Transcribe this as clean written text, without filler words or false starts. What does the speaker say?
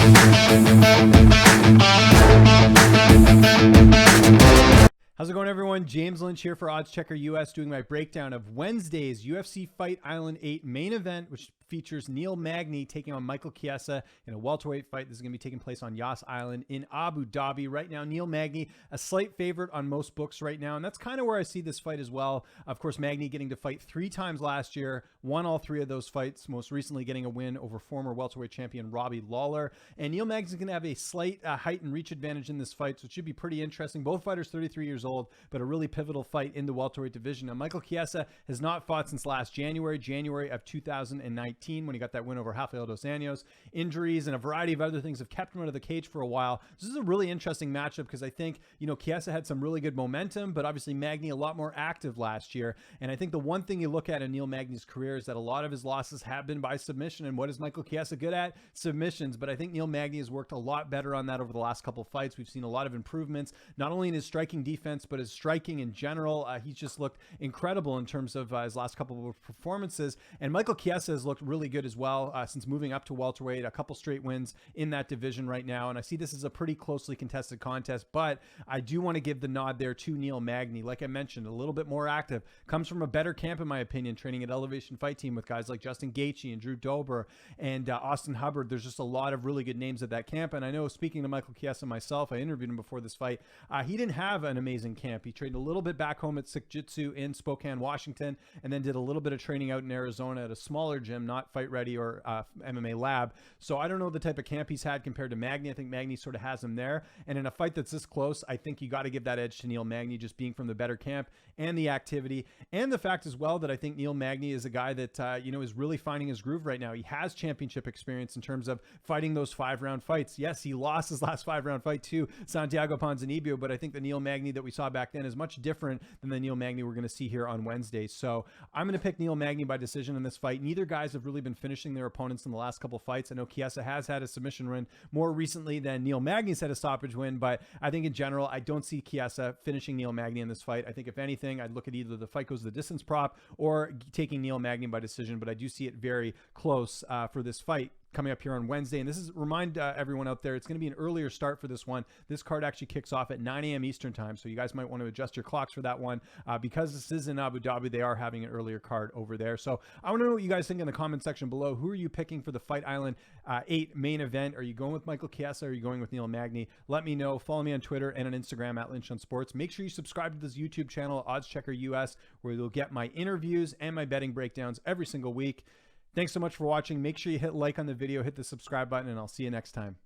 How's it going, everyone? James Lynch here for OddsChecker US, doing my breakdown of Wednesday's UFC Fight Island 8 main event, which features Neil Magny taking on Michael Chiesa in a welterweight fight. This is going to be taking place on Yas Island in Abu Dhabi. Right now, Neil Magny, a slight favorite on most books right now, and that's kind of where I see this fight as well. Of course, Magny getting to fight 3 times last year, won all 3 of those fights, most recently getting a win over former welterweight champion Robbie Lawler. And Neil Magny's going to have a slight height and reach advantage in this fight, so it should be pretty interesting. Both fighters 33 years old, but a really pivotal fight in the welterweight division. Now, Michael Chiesa has not fought since last January of 2019, when he got that win over Rafael dos Anjos. Injuries and a variety of other things have kept him out of the cage for a while. This is a really interesting matchup because I think, Chiesa had some really good momentum, but obviously Magny a lot more active last year. And I think the one thing you look at in Neil Magny's career is that a lot of his losses have been by submission. And what is Michael Chiesa good at? Submissions. But I think Neil Magny has worked a lot better on that over the last couple of fights. We've seen a lot of improvements, not only in his striking defense, but his striking in general. He's just looked incredible in terms of his last couple of performances. And Michael Chiesa has looked really good as well since moving up to welterweight, a couple straight wins in that division right now. And I see this as a pretty closely contested contest, but I do want to give the nod there to Neil Magny. Like I mentioned, a little bit more active, comes from a better camp, in my opinion, training at Elevation Fight Team with guys like Justin Gaethje and Drew Dober and Austin Hubbard. There's just a lot of really good names at that camp. And I know, speaking to Michael Chiesa myself, I interviewed him before this fight. He didn't have an amazing camp. He trained a little bit back home at Sick Jitsu in Spokane, Washington, and then did a little bit of training out in Arizona at a smaller gym, not Fight Ready or MMA Lab. So I don't know the type of camp he's had compared to Magny. I think Magny sort of has him there. And in a fight that's this close, I think you got to give that edge to Neil Magny, just being from the better camp and the activity, and the fact as well that I think Neil Magny is a guy that is really finding his groove right now. He has championship experience in terms of fighting those 5-round fights. Yes, he lost his last 5-round fight to Santiago Ponzinibbio, but I think the Neil Magny that we saw back then is much different than the Neil Magny we're going to see here on Wednesday. So I'm going to pick Neil Magny by decision in this fight. Neither guys have really been finishing their opponents in the last couple fights. I know Chiesa has had a submission win more recently than Neil Magny's had a stoppage win, but I think in general, I don't see Chiesa finishing Neil Magny in this fight. I think if anything, I'd look at either the fight goes the distance prop or taking Neil Magny by decision, but I do see it very close for this fight coming up here on Wednesday. And this is, remind everyone out there, it's going to be an earlier start for this one. This card actually kicks off at 9 a.m. Eastern time, so you guys might want to adjust your clocks for that one. Because this is in Abu Dhabi, they are having an earlier card over there. So I want to know what you guys think in the comment section below. Who are you picking for the Fight Island 8 main event? Are you going with Michael Chiesa or are you going with Neil Magny? Let me know. Follow me on Twitter and on Instagram at Lynch on Sports. Make sure you subscribe to this YouTube channel, OddsChecker US, where you'll get my interviews and my betting breakdowns every single week. Thanks so much for watching. Make sure you hit like on the video, hit the subscribe button, and I'll see you next time.